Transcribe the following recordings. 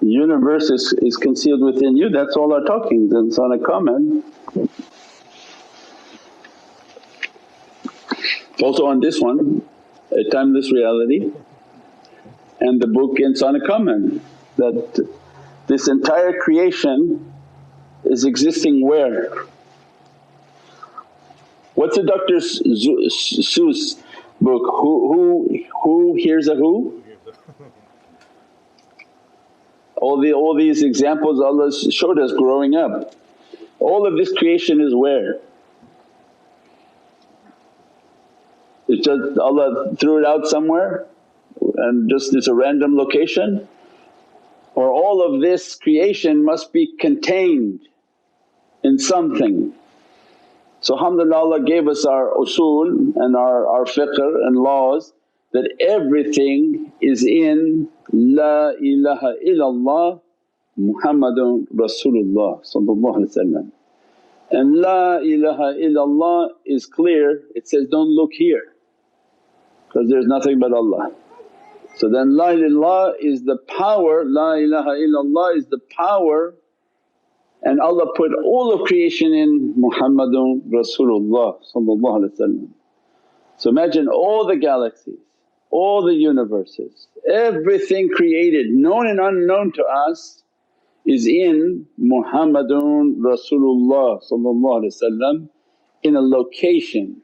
universe is concealed within you, that's all our talkings, and it's on a comment. Also on this one, a timeless reality, and the book Insana Comment, that this entire creation is existing where? What's the Dr. Seuss book? Who hears a who? All these examples Allah showed us growing up. All of this creation is where? It's just Allah threw it out somewhere and just it's a random location? Or all of this creation must be contained in something. So alhamdulillah Allah gave us our usul and our fiqh and laws that everything is in La ilaha illallah Muhammadun Rasulullah. And La ilaha illallah is clear, it says, don't look here because there's nothing but Allah. So then La ilallah is the power, La ilaha illallah is the power, and Allah put all of creation in Muhammadun Rasulullah. So imagine all the galaxies, all the universes, everything created known and unknown to us is in Muhammadun Rasulullah in a location,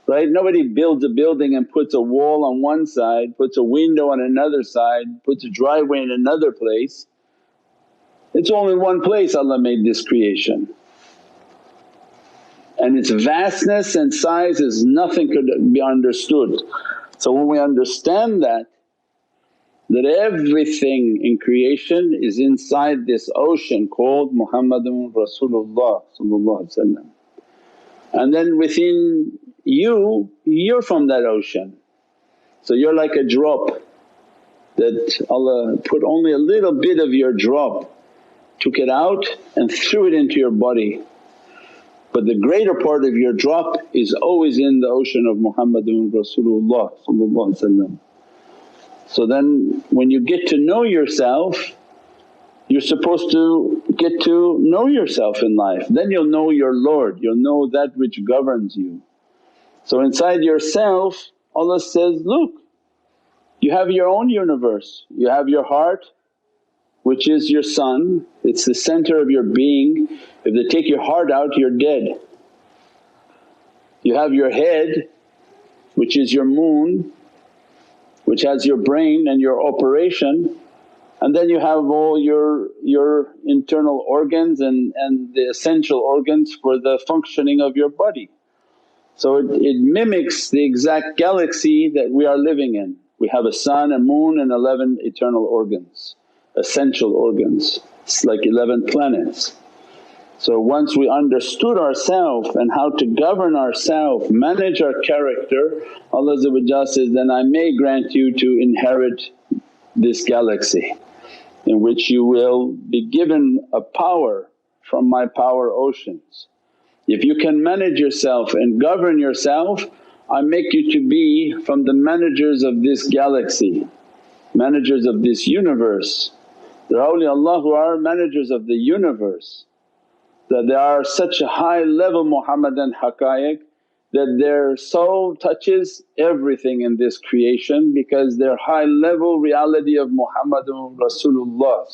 right? Nobody builds a building and puts a wall on one side, puts a window on another side, puts a driveway in another place. It's all in one place Allah made this creation, and its vastness and size is nothing could be understood. So when we understand that everything in creation is inside this ocean called Muhammadun Rasulullah, and then within you, you're from that ocean. So you're like a drop that Allah put only a little bit of your drop, took it out and threw it into your body. But the greater part of your drop is always in the ocean of Muhammadun Rasulullah. So then when you get to know yourself, you're supposed to get to know yourself in life, then you'll know your Lord, you'll know that which governs you. So inside yourself Allah says, look, you have your own universe, you have your heart which is your sun, it's the center of your being. If they take your heart out you're dead. You have your head which is your moon, which has your brain and your operation, and then you have all your internal organs and the essential organs for the functioning of your body. So it mimics the exact galaxy that we are living in. We have a sun, a moon and 11 eternal organs, essential organs, it's like 11 planets. So once we understood ourselves and how to govern ourselves, manage our character, Allah says, then I may grant you to inherit this galaxy in which you will be given a power from my power oceans. If you can manage yourself and govern yourself, I make you to be from the managers of this galaxy, managers of this universe. There are awliyaullah who are managers of the universe, that they are such a high level Muhammadan haqqaiq that their soul touches everything in this creation because their high level reality of Muhammadun Rasulullah.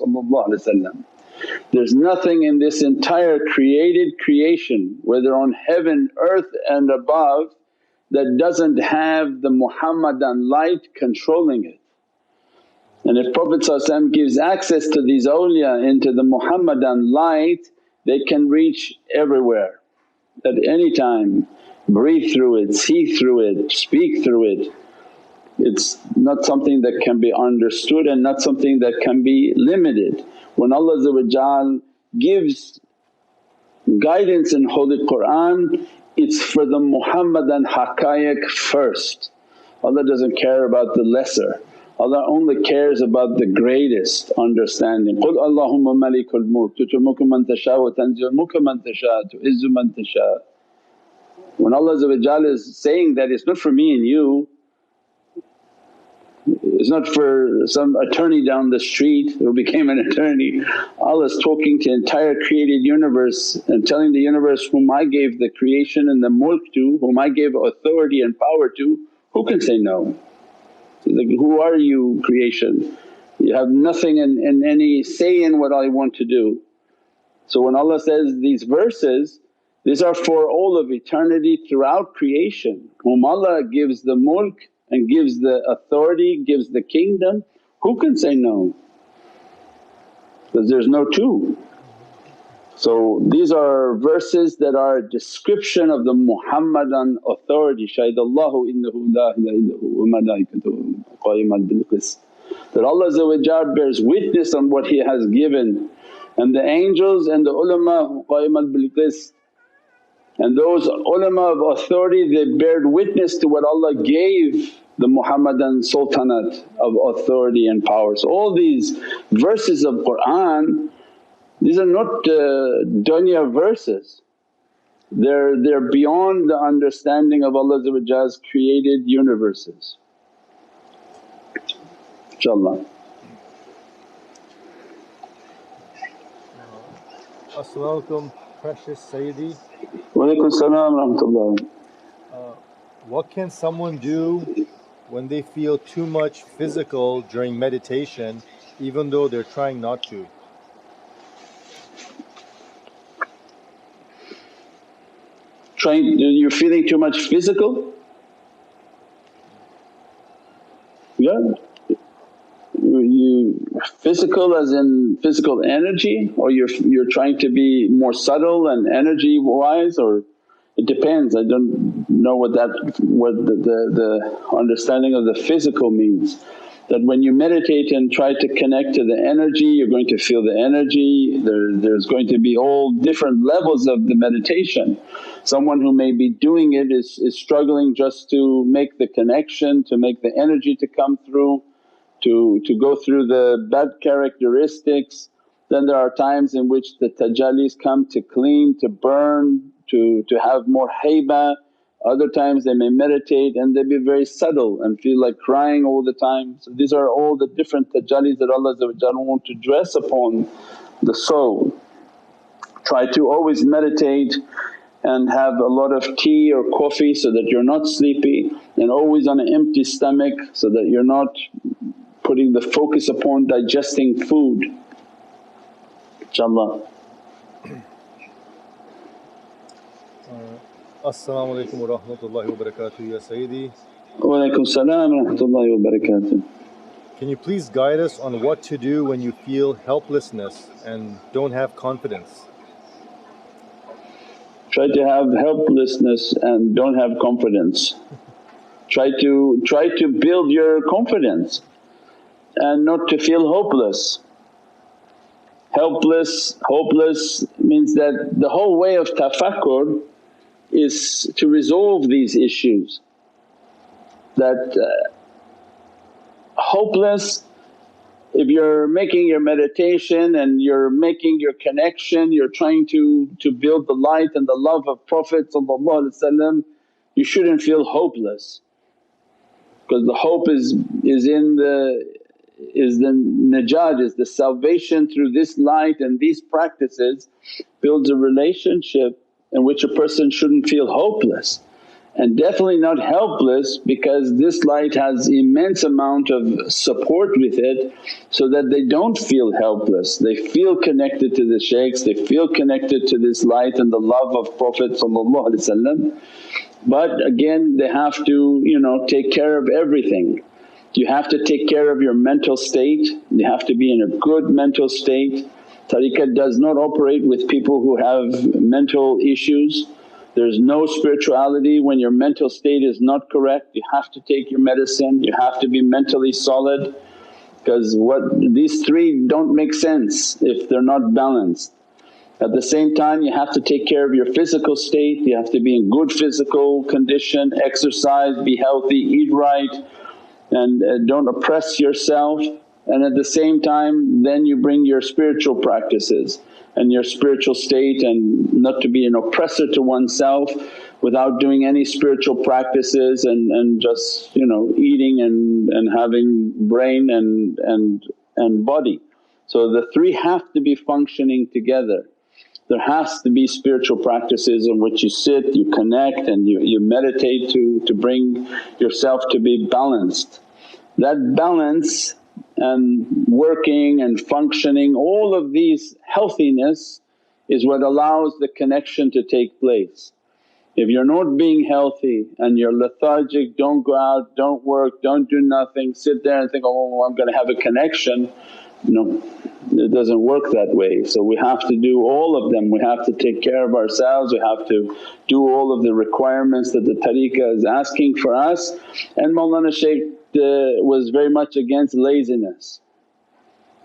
There's nothing in this entire created creation, whether on heaven, earth and above, that doesn't have the Muhammadan light controlling it. And if Prophet gives access to these awliya into the Muhammadan light, they can reach everywhere at any time, breathe through it, see through it, speak through it. It's not something that can be understood and not something that can be limited. When Allah gives guidance in Holy Qur'an, it's for the Muhammadan haqqaiq first. Allah doesn't care about the lesser, Allah only cares about the greatest understanding. قُلْ اللَّهُمَّ مَلِكُ الْمُلْكِ تُؤْتِي الْمُلْكَ مَن تَشَاءُ وَتَنزِعُ الْمُلْكَ مَن تَشَاءُ تُعِزُّ مَن تَشَاءُ. When Allah is saying that, it's not for me and you, It's not for some attorney down the street who became an attorney. Allah's talking to entire created universe and telling the universe, whom I gave the creation and the mulk to, whom I gave authority and power to, who can say no? Like, who are you, creation? You have nothing in any say in what I want to do. So when Allah says these verses, these are for all of eternity throughout creation, whom Allah gives the mulk and gives the authority, gives the kingdom, who can say no? Because there's no two. So these are verses that are a description of the Muhammadan authority, Shahidallahu innahu la ilaha illahu wa malaikatuhu qa'iman bil qist, that Allah bears witness on what He has given, and the angels and the ulama qa'iman bil qist. And those ulama of authority, they bear witness to what Allah gave the Muhammadan sultanate of authority and power. So all these verses of Qur'an, these are not dunya verses, they're beyond the understanding of Allah's created universes, inshaAllah. As-salamu alaykum, precious Sayyidi. Wa alaykum as-salam wa rahmatullah. What can someone do when they feel too much physical during meditation even though they're trying not to? You're feeling too much physical? Yeah. You physical as in physical energy, or you're trying to be more subtle and energy wise, or it depends. I don't know what the understanding of the physical means. That when you meditate and try to connect to the energy, you're going to feel the energy. There's going to be all different levels of the meditation. Someone who may be doing it is struggling just to make the connection, to make the energy to come through, to go through the bad characteristics. Then there are times in which the tajallis come to clean, to burn, to have more haybah. Other times they may meditate and they be very subtle and feel like crying all the time. So these are all the different tajallis that Allah want to dress upon the soul. Try to always meditate and have a lot of tea or coffee so that you're not sleepy, and always on an empty stomach so that you're not putting the focus upon digesting food, inshaAllah. As-salamu alaykum wa rahmatullahi wa barakatuh, ya Sayyidi. Wa alaykum as-salam wa rahmatullahi wa barakatuh. Can you please guide us on what to do when you feel helplessness and don't have confidence? Try to have helplessness and don't have confidence. Try to build your confidence and not to feel hopeless. Hopeless means that the whole way of tafakkur is to resolve these issues. That hopeless, if you're making your meditation and you're making your connection, you're trying to build the light and the love of Prophet, you shouldn't feel hopeless, because the hope is in the najat, is the salvation through this light, and these practices builds a relationship in which a person shouldn't feel hopeless. And definitely not helpless, because this light has immense amount of support with it, so that they don't feel helpless. They feel connected to the shaykhs, they feel connected to this light and the love of Prophet. But again they have to take care of everything. You have to take care of your mental state, you have to be in a good mental state. Tariqat does not operate with people who have mental issues. There's no spirituality when your mental state is not correct. You have to take your medicine, you have to be mentally solid, because these three don't make sense if they're not balanced. At the same time you have to take care of your physical state, you have to be in good physical condition, exercise, be healthy, eat right, and don't oppress yourself. And at the same time then you bring your spiritual practices and your spiritual state, and not to be an oppressor to oneself without doing any spiritual practices and just eating and having brain and body. So the three have to be functioning together. There has to be spiritual practices in which you sit, you connect and you meditate to bring yourself to be balanced. That balance and working and functioning, all of these healthiness is what allows the connection to take place. If you're not being healthy and you're lethargic, don't go out, don't work, don't do nothing, sit there and think, oh I'm going to have a connection. No, it doesn't work that way. So we have to do all of them, we have to take care of ourselves, we have to do all of the requirements that the tariqah is asking for us. And Mawlana Shaykh was very much against laziness,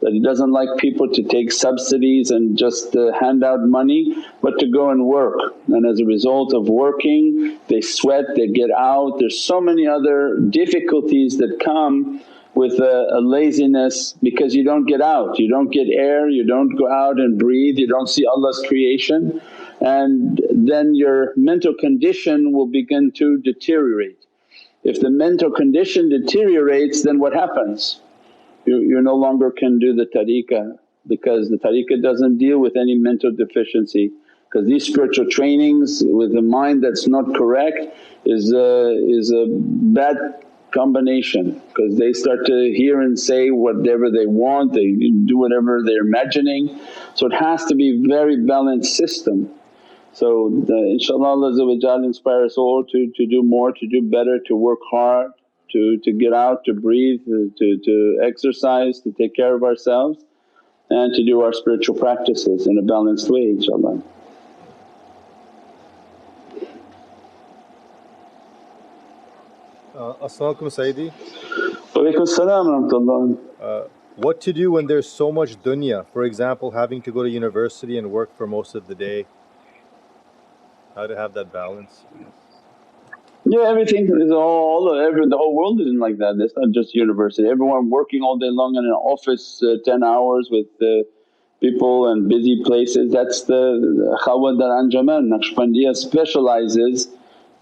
that he doesn't like people to take subsidies and just hand out money, but to go and work. And as a result of working they sweat, they get out. There's so many other difficulties that come with a laziness, because you don't get out, you don't get air, you don't go out and breathe, you don't see Allah's creation, and then your mental condition will begin to deteriorate. If the mental condition deteriorates, then what happens? You no longer can do the tariqah, because the tariqah doesn't deal with any mental deficiency. Because these spiritual trainings with the mind that's not correct is a bad combination, because they start to hear and say whatever they want, they do whatever they're imagining. So it has to be very balanced system. So inshaAllah Allah inspire us all to do more, to do better, to work hard, to get out, to breathe, to exercise, to take care of ourselves and to do our spiritual practices in a balanced way inshaAllah. As-salamu alaykum Sayyidi. Wa alaykum salam wa rahmatullah. What to do when there's so much dunya, for example having to go to university and work for most of the day? How to have that balance? Yeah, everything is the whole world isn't like that. It's not just university. Everyone working all day long in an office 10 hours with people and busy places. That's the Khwajagan Naqshbandiya specializes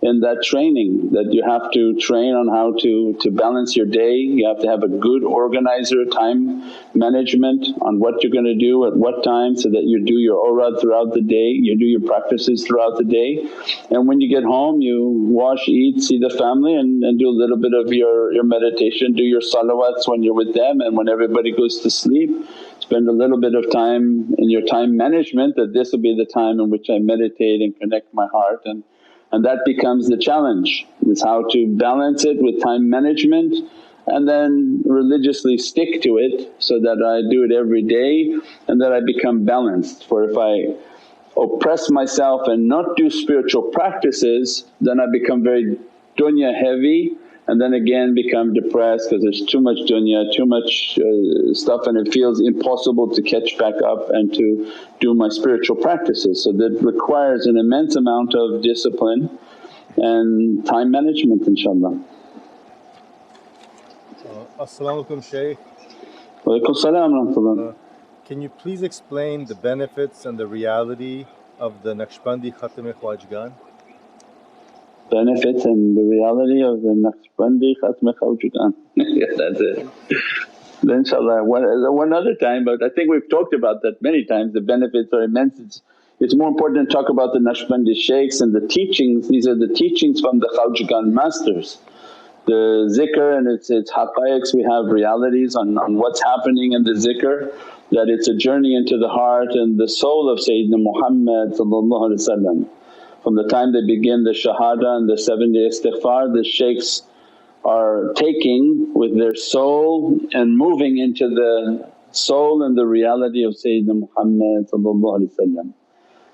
in that training, that you have to train on how to balance your day. You have to have a good organizer, time management on what you're going to do at what time, so that you do your awrad throughout the day, you do your practices throughout the day. And when you get home you wash, eat, see the family and do a little bit of your meditation, do your salawats when you're with them, and when everybody goes to sleep spend a little bit of time in your time management, that this will be the time in which I meditate and connect my heart. And that becomes the challenge, is how to balance it with time management and then religiously stick to it, so that I do it every day and that I become balanced. For if I oppress myself and not do spiritual practices, then I become very dunya heavy and then again become depressed, because there's too much dunya, too much stuff, and it feels impossible to catch back up and to do my spiritual practices. So that requires an immense amount of discipline and time management inshaAllah. As-salamu alaykum Shaykh. Wa alaykum salam wa rahmatullah. Can you please explain the benefits and the reality of the Naqshbandi Khatm Khwajagan? Benefits and the reality of the Naqshbandi Khatm Khwajagan. Yeah, that's it. Then inshaAllah one other time, but I think we've talked about that many times. The benefits are immense. It's more important to talk about the Naqshbandi Shaykhs and the teachings. These are the teachings from the Khwajagan masters. The zikr and its haqqaiqs, we have realities on what's happening in the zikr, that it's a journey into the heart and the soul of Sayyidina Muhammad. From the time they begin the shahada and the 7-day istighfar, the shaykhs are taking with their soul and moving into the soul and the reality of Sayyidina Muhammad.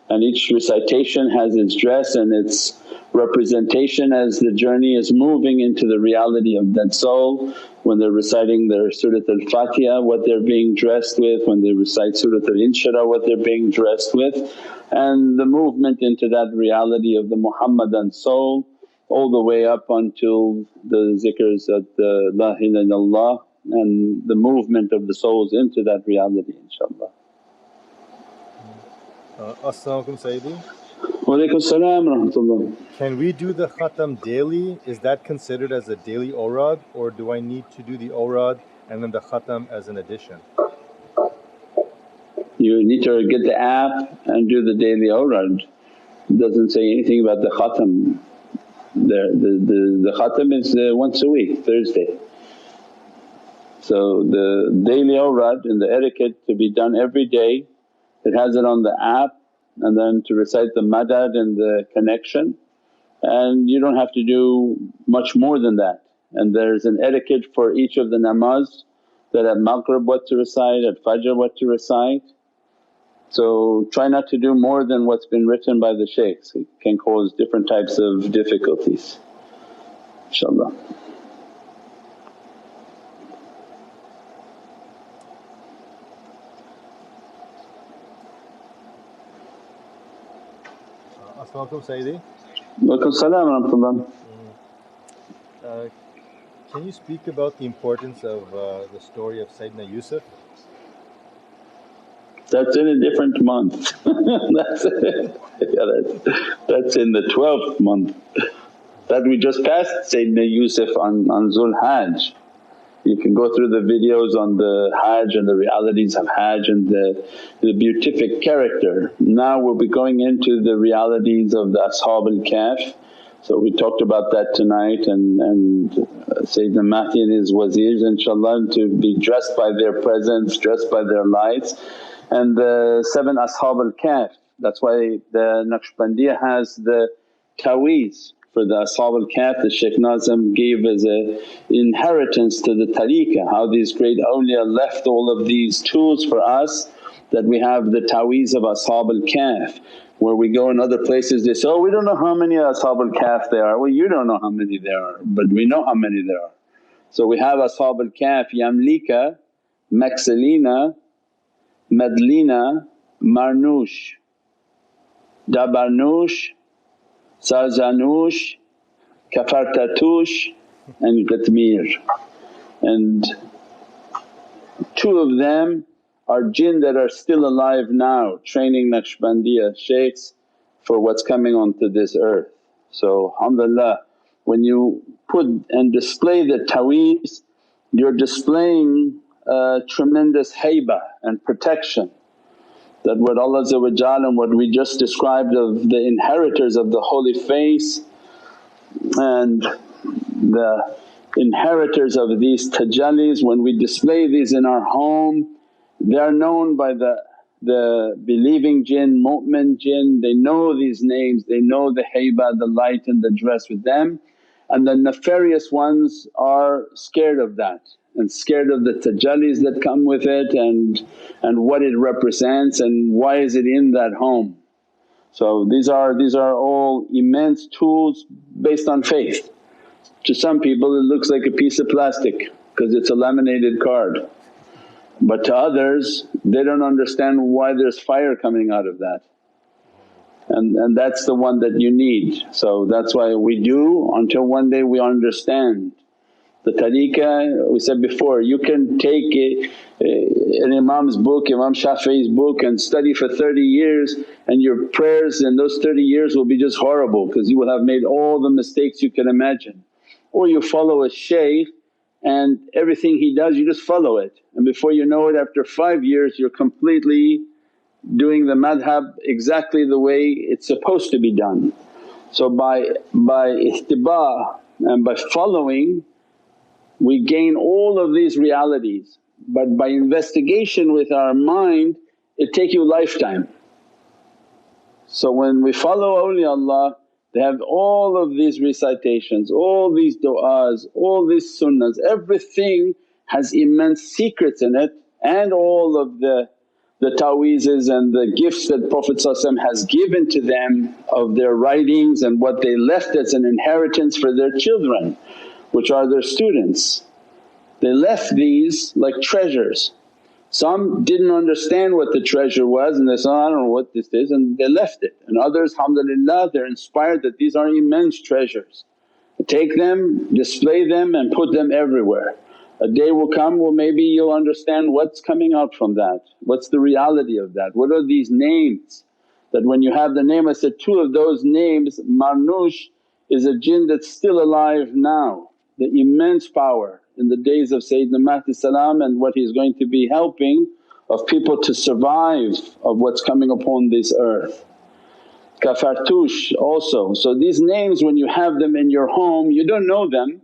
And each recitation has its dress and its representation as the journey is moving into the reality of that soul. When they're reciting their Surat al-Fatiha, what they're being dressed with; when they recite Surat al-Inshirah, what they're being dressed with, and the movement into that reality of the Muhammadan soul, all the way up until the zikrs of the La ilaha illallah, and the movement of the souls into that reality inshaAllah. As-salamu alaykum Sayyidi. Wa alaykum salam wa rahmatullah. Can we do the Khatm daily? Is that considered as a daily awrad, or do I need to do the awrad and then the Khatm as an addition? You need to get the app and do the daily awrad. It doesn't say anything about the Khatm. The Khatm is once a week, Thursday. So the daily awrad and the etiquette to be done every day, it has it on the app, and then to recite the madad and the connection, and you don't have to do much more than that. And there's an etiquette for each of the namaz, that at Maghrib what to recite, at Fajr what to recite. So try not to do more than what's been written by the shaykhs, it can cause different types of difficulties, inshaAllah. As-salamu alaykum Sayyidi. Walaikum salam wa rahmatullah. Can you speak about the importance of the story of Sayyidina Yusuf? That's in a different month. That's in the 12th month. That we just passed Sayyidina Yusuf on Zul Hajj. You can go through the videos on the Hajj and the realities of Hajj and the beatific character. Now we'll be going into the realities of the Ashab al-Kahf. So we talked about that tonight, and Sayyidina Mahdi and his wazirs inshaAllah to be dressed by their presence, dressed by their lights. And the 7 Ashab al-Kahf, that's why the Naqshbandiya has the taweez for the Ashab al-Kahf that Shaykh Nazim gave as a inheritance to the tariqah, how these great awliya left all of these tools for us, that we have the taweez of Ashab al-Kahf. Where we go in other places they say, oh we don't know how many Ashab al-Kahf there are. Well you don't know how many there are, but we know how many there are. So we have Ashab al-Kahf, Yamlika, Maksalina, Madlina, Marnush, Dabarnush, Sarzanush, Kafartatush and Qatmir. And 2 of them are jinn that are still alive now, training Naqshbandiya shaykhs for what's coming onto this earth. So alhamdulillah, when you put and display the taweez, you're displaying tremendous haybah and protection. That what Allah and what we just described of the inheritors of the holy face and the inheritors of these tajallis, when we display these in our home, they are known by the believing jinn, mu'min jinn, they know these names, they know the haybah, the light and the dress with them. And the nefarious ones are scared of that and scared of the tajallis that come with it and what it represents and why is it in that home. So these are all immense tools based on faith. To some people it looks like a piece of plastic because it's a laminated card, but to others they don't understand why there's fire coming out of that. And that's the one that you need. So that's why we do until one day we understand. The tariqah, we said before, you can take an Imam's book, Imam Shafi'i's book and study for 30 years and your prayers in those 30 years will be just horrible because you will have made all the mistakes you can imagine. Or you follow a shaykh and everything he does you just follow it, and before you know it after 5 years you're completely doing the madhab exactly the way it's supposed to be done. So by ittiba' and by following we gain all of these realities, but by investigation with our mind it take you a lifetime. So when we follow awliyaullah they have all of these recitations, all these du'as, all these sunnahs, everything has immense secrets in it, and all of the ta'weezes and the gifts that Prophet has given to them of their writings and what they left as an inheritance for their children which are their students. They left these like treasures. Some didn't understand what the treasure was and they said, I don't know what this is, and they left it. And others alhamdulillah they're inspired that these are immense treasures. Take them, display them and put them everywhere. A day will come well maybe you'll understand what's coming out from that, what's the reality of that, what are these names. that when you have the name, I said two of those names, Marnush is a jinn that's still alive now, the immense power in the days of Sayyidina Mahdi salam and what he's going to be helping of people to survive of what's coming upon this earth. Kafartush also. So these names when you have them in your home, you don't know them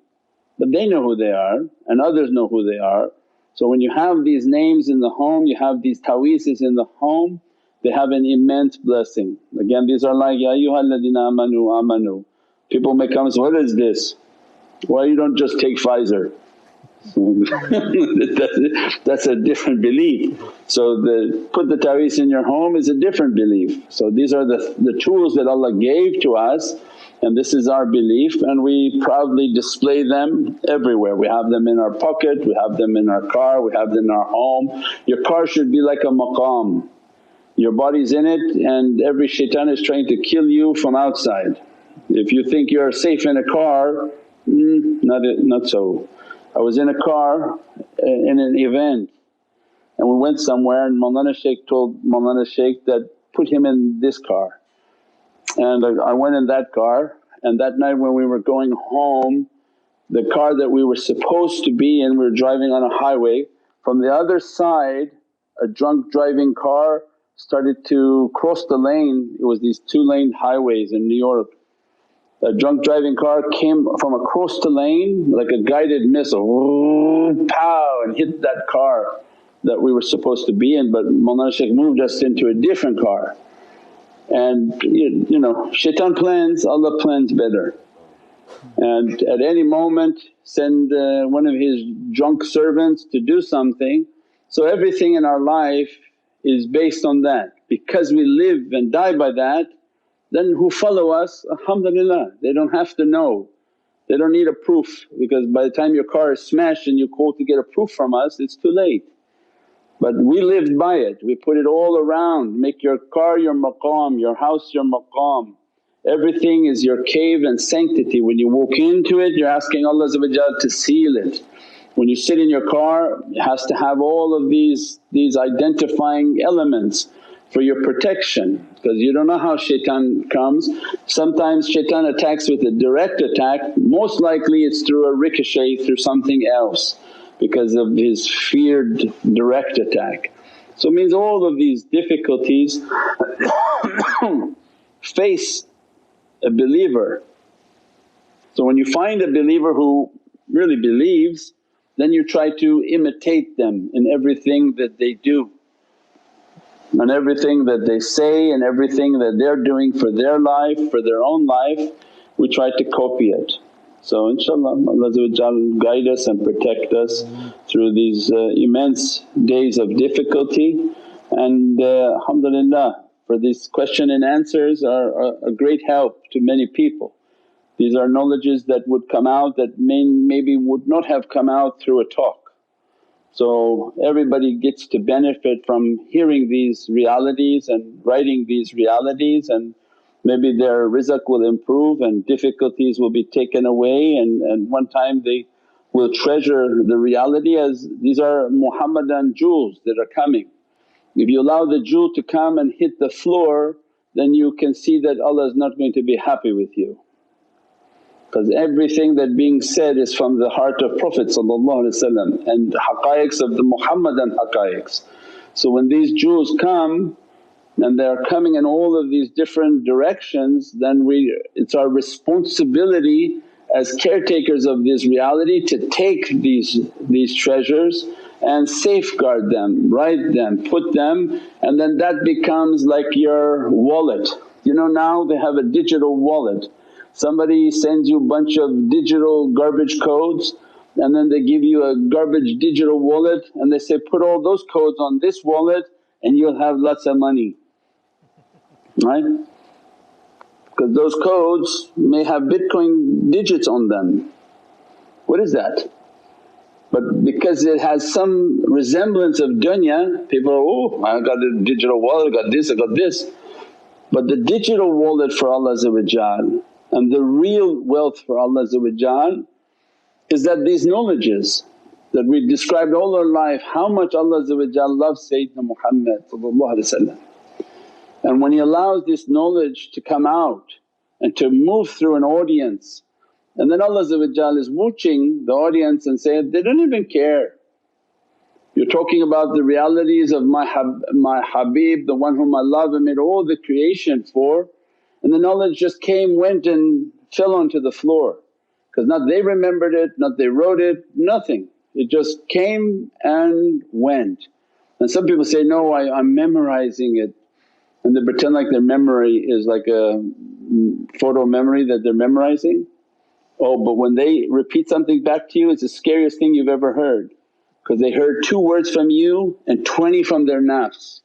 but they know who they are and others know who they are. So when you have these names in the home, you have these taweeses in the home, they have an immense blessing. Again these are like, Ya ayyuhalladhina amanu amanu. People may come and say, what is this? Why you don't just take Pfizer? That's a different belief. So put the taweez in your home is a different belief. So these are the tools that Allah gave to us and this is our belief and we proudly display them everywhere. We have them in our pocket, we have them in our car, we have them in our home. Your car should be like a maqam, your body's in it and every shaitan is trying to kill you from outside. If you think you're safe in a car, not so. I was in a car in an event and we went somewhere and Mawlana Shaykh told Mawlana Shaykh that, put him in this car. And I went in that car and that night when we were going home, the car that we were supposed to be in, we were driving on a highway, from the other side a drunk driving car started to cross the lane. It was these 2-lane highways in New York. A drunk driving car came from across the lane like a guided missile, pow, and hit that car that we were supposed to be in, but Mawlana Shaykh moved us into a different car. And you know, shaitan plans, Allah plans better. And at any moment send one of his drunk servants to do something. So everything in our life is based on that. Because we live and die by that, then who follow us, alhamdulillah, they don't have to know, they don't need a proof, because by the time your car is smashed and you call to get a proof from us it's too late. But we lived by it, we put it all around, make your car your maqam, your house your maqam. Everything is your cave and sanctity. When you walk into it you're asking Allah to seal it. When you sit in your car it has to have all of these identifying elements for your protection, because you don't know how shaitan comes. Sometimes shaitan attacks with a direct attack, most likely it's through a ricochet through something else because of his feared direct attack. So it means all of these difficulties face a believer. So when you find a believer who really believes, then you try to imitate them in everything that they do and everything that they say and everything that they're doing for their life, for their own life, we try to copy it. So inshaAllah Allah guide us and protect us through these immense days of difficulty. And alhamdulillah, for these question and answers are a great help to many people. These are knowledges that would come out that maybe would not have come out through a talk. So everybody gets to benefit from hearing these realities and writing these realities, and maybe their rizq will improve and difficulties will be taken away, and one time they will treasure the reality as these are Muhammadan jewels that are coming. If you allow the jewel to come and hit the floor, then you can see that Allah is not going to be happy with you. Because everything that being said is from the heart of Prophet and haqqaiqs of the Muhammadan haqqaiqs. So when these jewels come and they are coming in all of these different directions, then it's our responsibility as caretakers of this reality to take these treasures and safeguard them, write them, put them, and then that becomes like your wallet. You know now they have a digital wallet. Somebody sends you a bunch of digital garbage codes and then they give you a garbage digital wallet and they say, put all those codes on this wallet and you'll have lots of money, right? Because those codes may have Bitcoin digits on them. What is that? But because it has some resemblance of dunya, people are, oh I got a digital wallet, I got this, I got this. But the digital wallet for Allah and the real wealth for Allah is that these knowledges that we described all our life, how much Allah loves Sayyidina Muhammad. And when He allows this knowledge to come out and to move through an audience, and then Allah is watching the audience and saying, they don't even care. You're talking about the realities of my Habib, the one whom I love and made all the creation for, and the knowledge just came, went and fell onto the floor. Because not they remembered it, not they wrote it, nothing. It just came and went. And some people say, no, I'm memorizing it, and they pretend like their memory is like a photo memory that they're memorizing. Oh, but when they repeat something back to you, it's the scariest thing you've ever heard, because they heard 2 words from you and 20 from their nafs,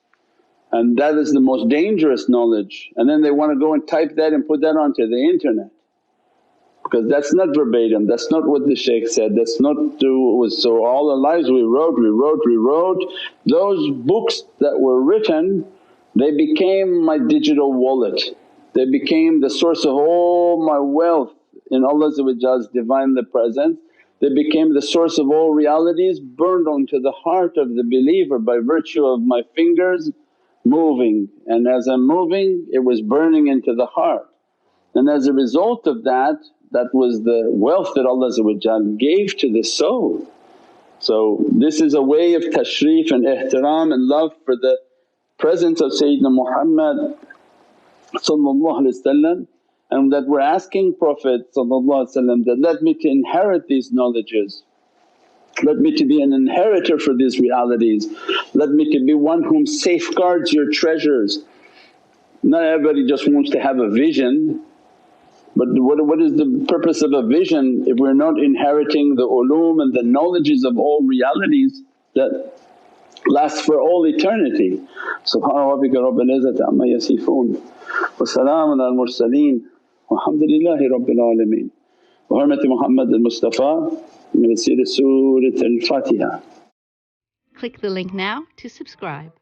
and that is the most dangerous knowledge. And then they want to go and type that and put that onto the internet, because that's not verbatim, that's not what the shaykh said, that's not was. So all our lives we wrote. Those books that were written, they became my digital wallet, they became the source of all my wealth in Allah's Divinely Presence. They became the source of all realities, burned onto the heart of the believer by virtue of my fingers moving, and as I'm moving it was burning into the heart. And as a result of that, that was the wealth that Allah gave to the soul. So this is a way of tashrif and ihtiram and love for the presence of Sayyidina Muhammad, and that we're asking Prophet that, let me to inherit these knowledges, let me to be an inheritor for these realities, let me to be one whom safeguards your treasures. Not everybody just wants to have a vision, but what is the purpose of a vision if we're not inheriting the ulum and the knowledges of all realities that lasts for all eternity. Subhana rabbika rabbil izzati amma yasifoon wa salaamun al mursaleen walhamdulillahi rabbil alameen. Bi hurmati Muhammad al-Mustafa min Surat al-Fatiha. Click the link now to subscribe.